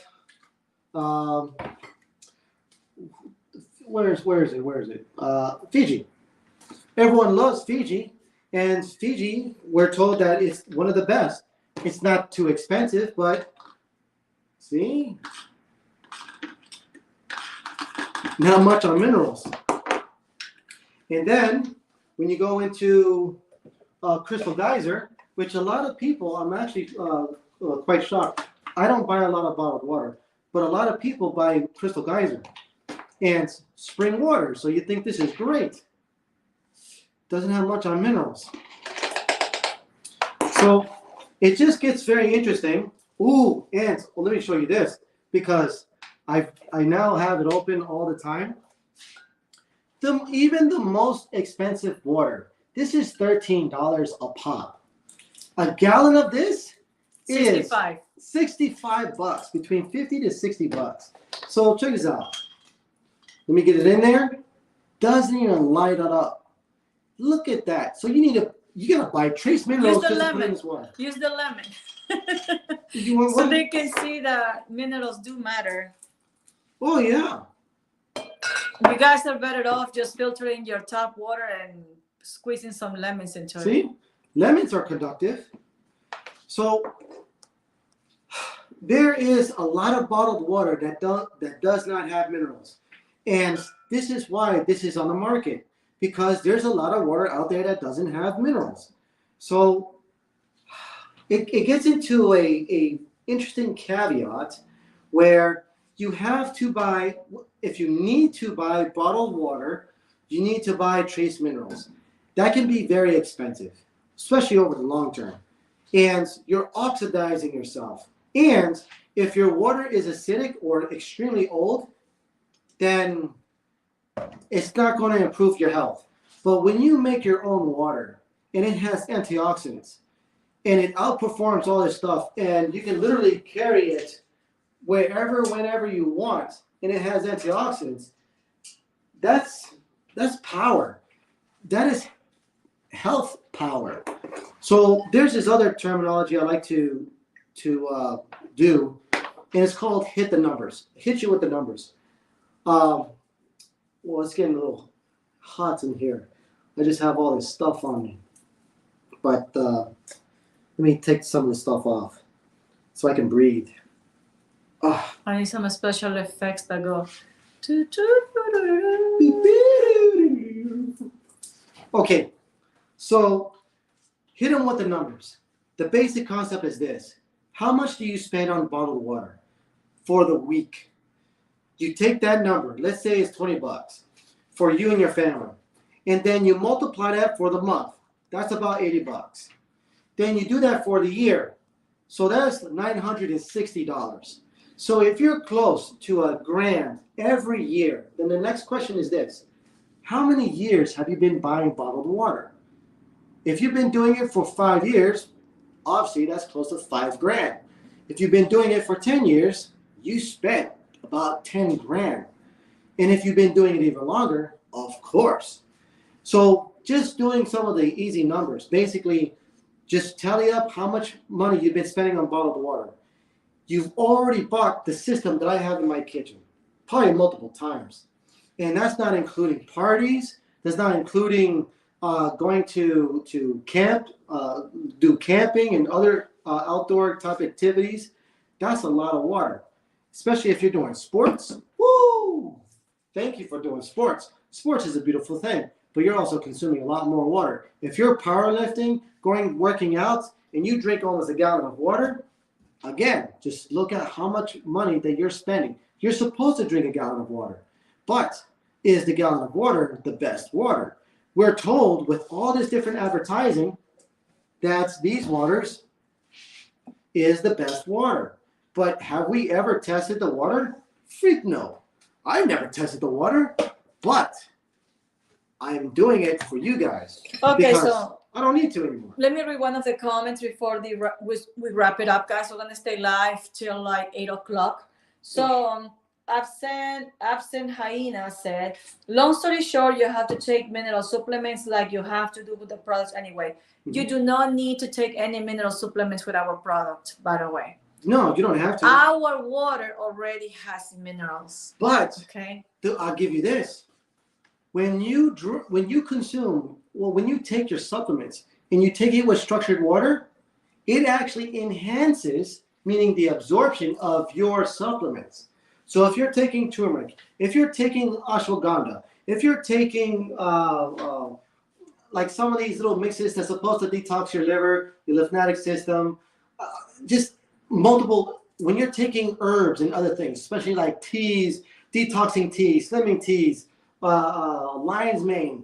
where is it? Fiji. Everyone loves Fiji. And Fiji, we're told that it's one of the best. It's not too expensive, but see? Not much on minerals. And then, when you go into Crystal Geyser, which a lot of people, I'm actually quite shocked. I don't buy a lot of bottled water, but a lot of people buy Crystal Geyser and spring water. So you think this is great. Doesn't have much on minerals. So it just gets very interesting. Ooh, and let me show you this because I now have it open all the time. Even the most expensive water, this is $13 a pop. A gallon of this is 65 bucks, between 50 to 60 bucks. So check this out. Let me get it in there. Doesn't even light it up. Look at that. So you gotta buy trace minerals. Use the lemon. Use the lemon. So they can see that minerals do matter. Oh yeah. You guys are better off just filtering your tap water and squeezing some lemons into it. See? Lemons are conductive. So there is a lot of bottled water that does not have minerals. And this is why this is on the market. Because there's a lot of water out there that doesn't have minerals. So it gets into a interesting caveat where you have to buy, if you need to buy bottled water, you need to buy trace minerals. That can be very expensive, especially over the long term. And you're oxidizing yourself. And if your water is acidic or extremely old, then it's not going to improve your health. But when you make your own water and it has antioxidants and it outperforms all this stuff and you can literally carry it wherever, whenever you want, and it has antioxidants, that's power. That is health power. So there's this other terminology I like to do, and it's called hit the numbers. Hit you with the numbers. Well, it's getting a little hot in here. I just have all this stuff on me. But let me take some of the stuff off so I can breathe. I need some special effects that go. Okay, so hit them with the numbers. The basic concept is this. How much do you spend on bottled water for the week? You take that number, let's say it's $20 for you and your family, and then you multiply that for the month. That's about $80. Then you do that for the year. So that's $960. So if you're close to $1,000 every year, then the next question is this. How many years have you been buying bottled water? If you've been doing it for 5 years, obviously that's close to $5,000. If you've been doing it for 10 years, you spent about $10,000. And if you've been doing it even longer, of course. So just doing some of the easy numbers, basically just tally up how much money you've been spending on bottled water. You've already bought the system that I have in my kitchen, probably multiple times. And that's not including parties. That's not including going to camp, do camping and other outdoor type activities. That's a lot of water, especially if you're doing sports. Woo! Thank you for doing sports. Sports is a beautiful thing, but you're also consuming a lot more water. If you're powerlifting, working out, and you drink almost a gallon of water, again, just look at how much money that you're spending. You're supposed to drink a gallon of water, but is the gallon of water the best water? We're told with all this different advertising that these waters is the best water. But have we ever tested the water? Freak no. I've never tested the water, but I'm doing it for you guys. Okay, so I don't need to anymore. Let me read one of the comments before we wrap it up, guys. We're gonna stay live till like 8 o'clock. So absent hyena said, long story short, you have to take mineral supplements like you have to do with the products anyway. Mm-hmm. You do not need to take any mineral supplements with our product, by the way. No, you don't have to. Our water already has minerals. But okay, I'll give you this. When you take your supplements and you take it with structured water, it actually enhances, meaning the absorption of your supplements. So if you're taking turmeric, if you're taking ashwagandha, if you're taking like some of these little mixes that's supposed to detox your liver, your lymphatic system, just multiple, when you're taking herbs and other things, especially like teas, detoxing teas, slimming teas, lion's mane,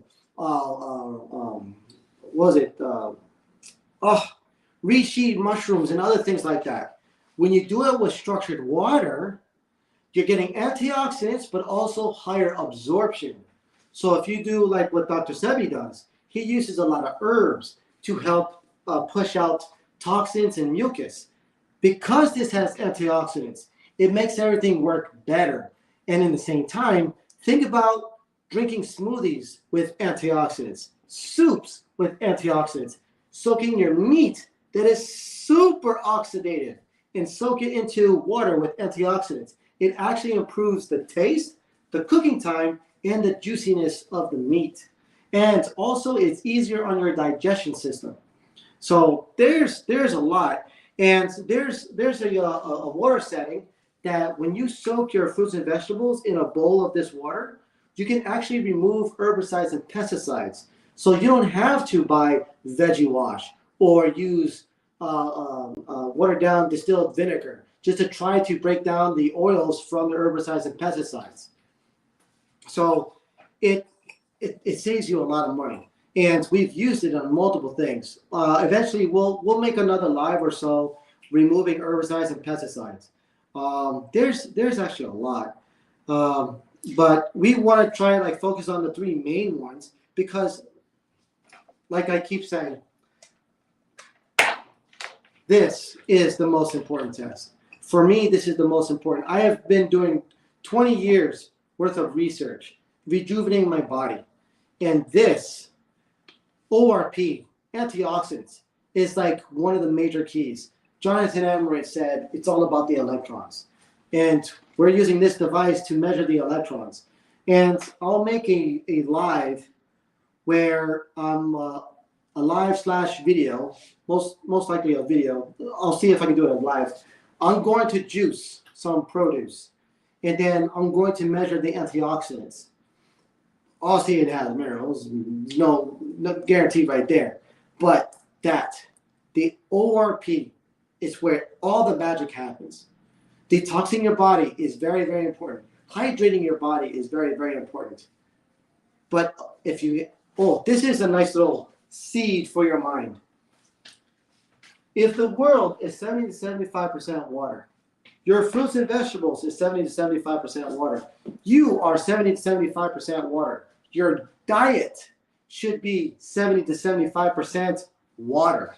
reishi mushrooms and other things like that. When you do it with structured water, you're getting antioxidants, but also higher absorption. So if you do like what Dr. Sebi does, he uses a lot of herbs to help push out toxins and mucus. Because this has antioxidants, it makes everything work better. And in the same time, think about drinking smoothies with antioxidants, soups with antioxidants, soaking your meat that is super oxidative and soak it into water with antioxidants. It actually improves the taste, the cooking time, and the juiciness of the meat. And also it's easier on your digestion system. So there's a lot. And there's a water setting that when you soak your fruits and vegetables in a bowl of this water, you can actually remove herbicides and pesticides. So you don't have to buy Veggie Wash or use watered down distilled vinegar just to try to break down the oils from the herbicides and pesticides. So it saves you a lot of money. And we've used it on multiple things. Eventually, we'll make another live or so removing herbicides and pesticides. There's actually a lot. But we want to try and focus on the three main ones because, like I keep saying, this is the most important test. For me, this is the most important. I have been doing 20 years worth of research, rejuvenating my body. And this ORP, antioxidants, is like one of the major keys. Jonathan Emmerich said it's all about the electrons. And we're using this device to measure the electrons. And I'll make a live where I'm a live slash video, most likely a video. I'll see if I can do it live. I'm going to juice some produce, and then I'm going to measure the antioxidants. Obviously, it has minerals, no guarantee right there. But the ORP is where all the magic happens. Detoxing your body is very, very important. Hydrating your body is very, very important. But if you, this is a nice little seed for your mind. If the world is 70 to 75% water, your fruits and vegetables is 70 to 75% water. You are 70 to 75% water. Your diet should be 70 to 75% water.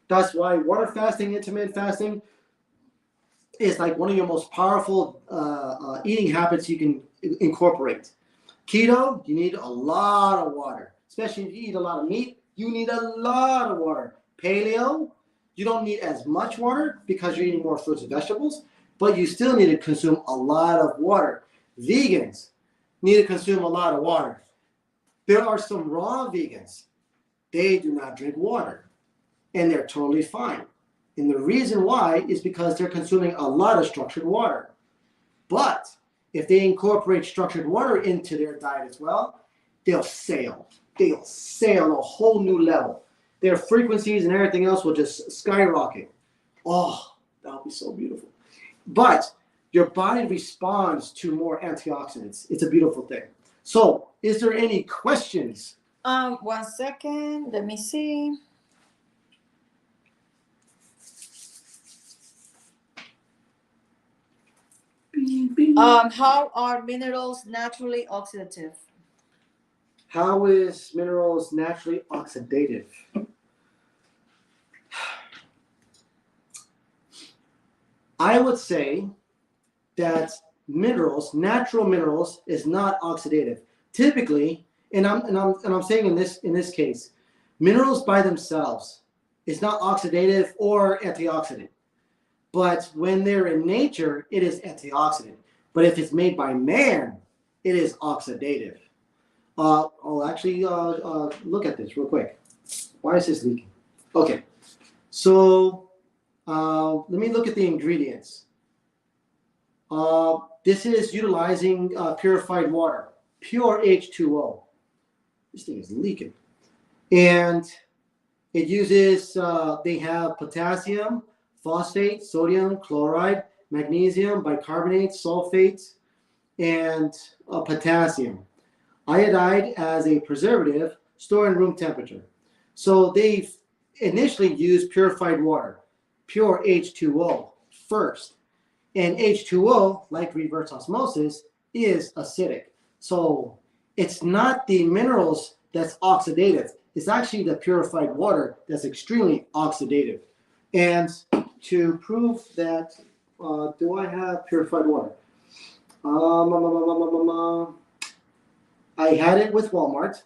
That's why water fasting, intermittent fasting, is like one of your most powerful eating habits you can incorporate. Keto, you need a lot of water. Especially if you eat a lot of meat, you need a lot of water. Paleo, you don't need as much water because you're eating more fruits and vegetables, but you still need to consume a lot of water. Vegans need to consume a lot of water. There are some raw vegans. They do not drink water, and they're totally fine. And the reason why is because they're consuming a lot of structured water. But if they incorporate structured water into their diet as well, they'll sail. They'll sail a whole new level. Their frequencies and everything else will just skyrocket. Oh, that'll be so beautiful. But your body responds to more antioxidants. It's a beautiful thing. So, is there any questions? 1 second. Let me see. How are minerals naturally oxidative? How is minerals naturally oxidative? I would say that natural minerals, is not oxidative. Typically, and I'm saying in this case, minerals by themselves is not oxidative or antioxidant. But when they're in nature, it is antioxidant. But if it's made by man, it is oxidative. I'll actually look at this real quick. Why is this leaking? Okay, so let me look at the ingredients. This is utilizing purified water, pure H2O. This thing is leaking. And it uses, they have potassium, phosphate, sodium, chloride, magnesium, bicarbonate, sulfate, and potassium. Iodide as a preservative, store in room temperature. So they've initially used purified water, pure H2O first. And H2O, like reverse osmosis, is acidic. So it's not the minerals that's oxidative. It's actually the purified water that's extremely oxidative. And to prove that, do I have purified water? I had it with Walmart.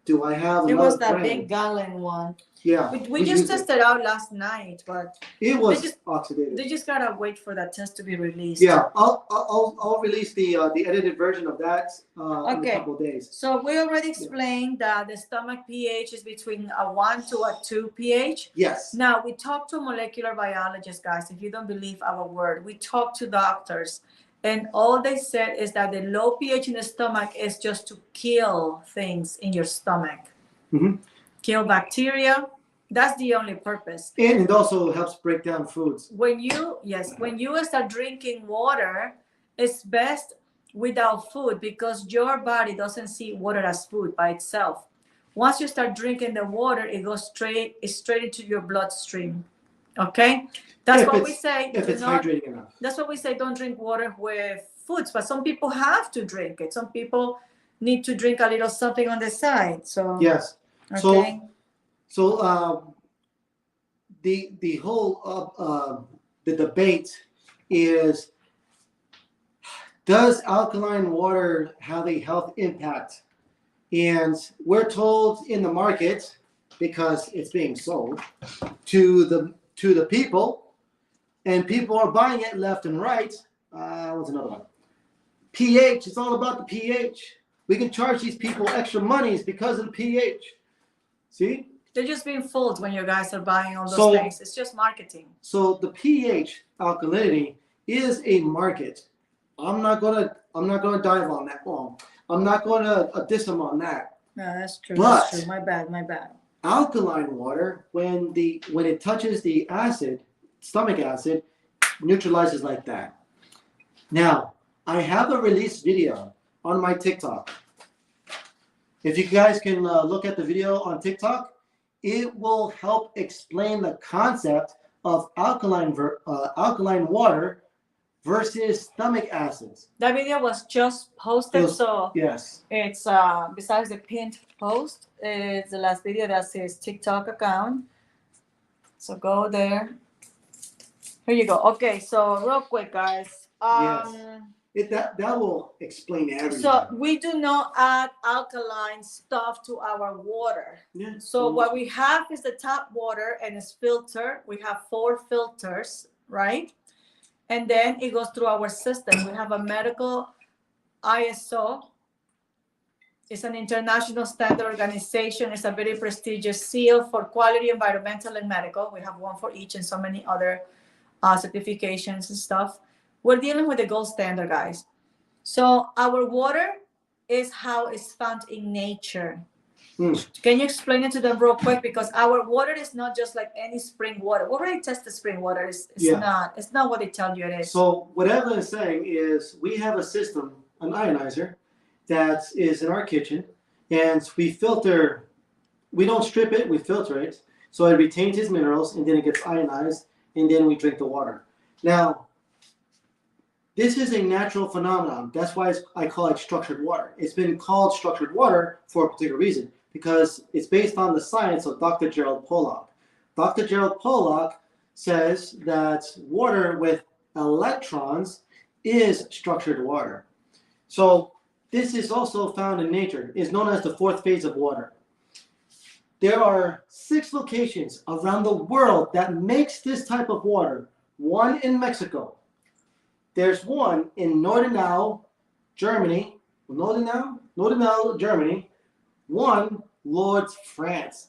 Do I have? It was that big gallon one. Yeah. We just tested out last night, but it was oxidative. They just gotta wait for that test to be released. Yeah, I'll release the edited version of that in a couple of days. So we already explained that the stomach pH is between a 1 to a 2 pH. Yes. Now we talked to molecular biologists, guys. If you don't believe our word, we talked to doctors. And all they said is that the low pH in the stomach is just to kill things in your stomach. Mm-hmm. Kill bacteria. That's the only purpose. And it also helps break down foods. When you start drinking water, it's best without food because your body doesn't see water as food by itself. Once you start drinking the water, it goes straight into your bloodstream. Okay? That's what we say. If it's hydrating enough. That's what we say, don't drink water with foods. But some people have to drink it. Some people need to drink a little something on the side. So yes. Okay. So the whole the debate is, does alkaline water have a health impact? And we're told in the market, because it's being sold to the people, and people are buying it left and right. What's another one? pH. It's all about the pH. We can charge these people extra monies because of the pH. See? They're just being fooled when you guys are buying all those things. It's just marketing. So the pH alkalinity is a market. I'm not gonna dive on that long. I'm not gonna diss them on that. No, that's true. But that's true. My bad. Alkaline water, when it touches the acid, stomach acid, neutralizes like that. Now, I have a release video on my TikTok. If you guys can look at the video on TikTok, it will help explain the concept of alkaline water versus stomach acids. That video was just posted, so yes, it's besides the pinned post, it's the last video that says TikTok account. So go there. Here you go. Okay, so real quick, guys. Yes. That will explain everything. So we do not add alkaline stuff to our water. Yeah. So what we have is the tap water and it's filtered. We have 4 filters, right? And then it goes through our system. We have a medical ISO. It's an international standard organization. It's a very prestigious seal for quality, environmental, and medical. We have one for each and so many other certifications and stuff. We're dealing with the gold standard, guys. So our water is how it's found in nature. Can you explain it to them real quick? Because our water is not just like any spring water. We already tested spring water. It's not what they tell you it is. So what Evelyn is saying is we have a system, an ionizer, that is in our kitchen, and we filter. We don't strip it, we filter it, so it retains its minerals, and then it gets ionized, and then we drink the water. Now, this is a natural phenomenon. That's why I call it structured water. It's been called structured water for a particular reason, because it's based on the science of Dr. Gerald Pollack. Dr. Gerald Pollack says that water with electrons is structured water. So this is also found in nature. It's known as the 4th phase of water. There are 6 locations around the world that makes this type of water. 1 in Mexico. There's 1 in Nordenau, Germany. Nordenau, Germany. 1, Lourdes, France.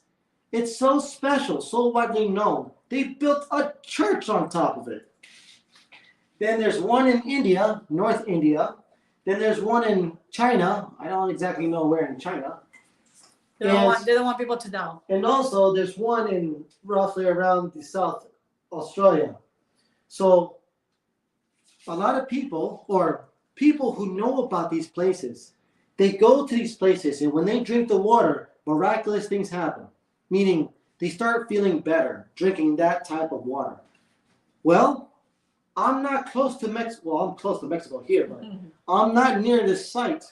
It's so special, so widely known. They built a church on top of it. Then there's 1 in India, North India. Then there's 1 in China. I don't exactly know where in China. They don't want people to know. And also there's 1 in roughly around the South Australia. So a lot of people, or people who know about these places, they go to these places, and when they drink the water, miraculous things happen. Meaning they start feeling better drinking that type of water. Well, I'm not close to Mexico. Well, I'm close to Mexico here, but I'm not near this site.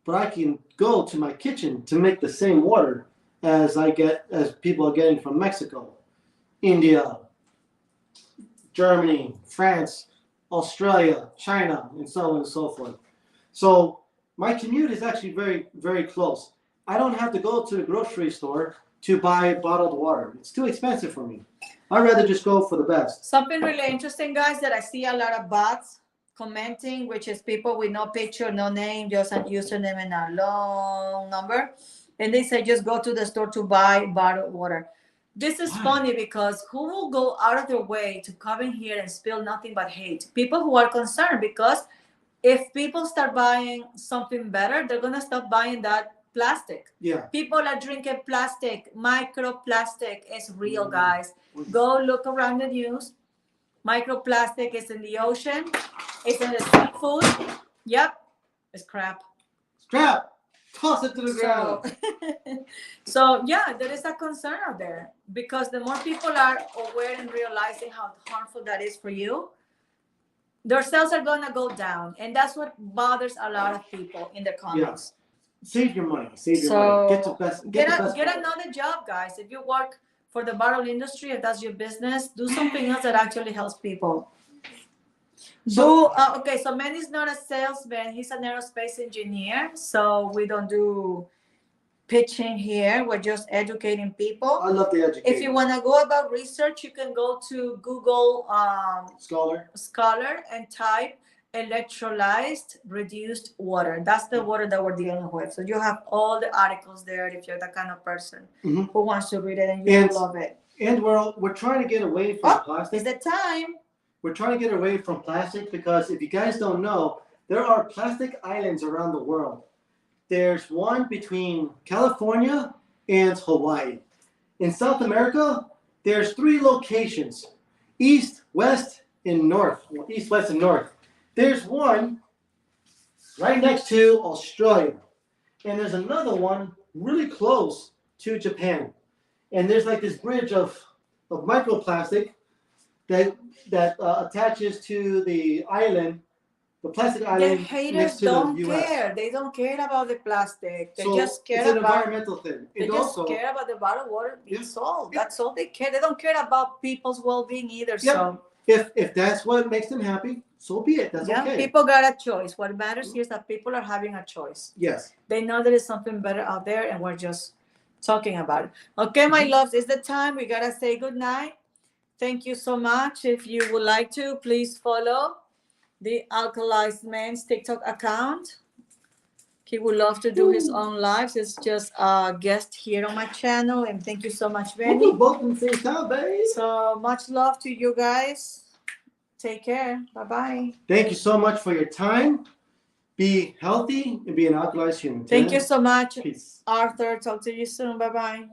But I can go to my kitchen to make the same water as people are getting from Mexico, India, Germany, France, Australia, China, and so on and so forth. So my commute is actually very, very close. I don't have to go to the grocery store to buy bottled water. It's too expensive for me. I'd rather just go for the best. Something really interesting, guys, that I see a lot of bots commenting, which is people with no picture, no name, just a username and a long number. And they say just go to the store to buy bottled water. This is funny because who will go out of their way to come in here and spill nothing but hate? People who are concerned, because if people start buying something better, they're going to stop buying that plastic. Yeah. People are drinking plastic. Microplastic is real, guys. Go look around the news. Microplastic is in the ocean. It's in the seafood. Yep. It's crap. It's crap. Toss it to the ground. So yeah, there is a concern out there, because the more people are aware and realizing how harmful that is for you, their sales are going to go down. And that's what bothers a lot of people in the comments. Yeah. Save your money. Save your money. Get the best. Get another job, guys. If you work for the bottle industry, if that's your business, do something else that actually helps people. Okay, so Manny's not a salesman. He's an aerospace engineer. So we don't do pitching here. We're just educating people. I love the education. If you want to go about research, you can go to Google Scholar and type electrolyzed reduced water. That's the water that we're dealing with. So you have all the articles there if you're that kind of person who wants to read it, and you will love it. And we're trying to get away from plastic. It's the time. We're trying to get away from plastic because if you guys don't know, there are plastic islands around the world. There's one between California and Hawaii. In South America, there's 3 locations: east, west, and north. Well, east, west, and north. There's one right next to Australia. And there's another one really close to Japan. And there's like this bridge of microplastic that attaches to the island, the plastic island. The haters don't care. They don't care about the plastic. They just care it's an about environmental thing. They just care about the bottled water being sold. That's all they care. They don't care about people's well-being either. Yeah. So if that's what makes them happy, so be it. That's okay. People got a choice. What matters here is that people are having a choice. Yes. They know there is something better out there, and we're just talking about it. Okay, my loves, it's the time. We gotta say good night. Thank you so much. If you would like to, please follow the Alkalized Man's TikTok account. He would love to do his own lives. It's just a guest here on my channel. And thank you so much, Benny. So much love to you guys. Take care. Bye-bye. Thank you so much for your time. Be healthy and be an alkalized human. Thank you so much, Peace. Arthur. Talk to you soon. Bye-bye.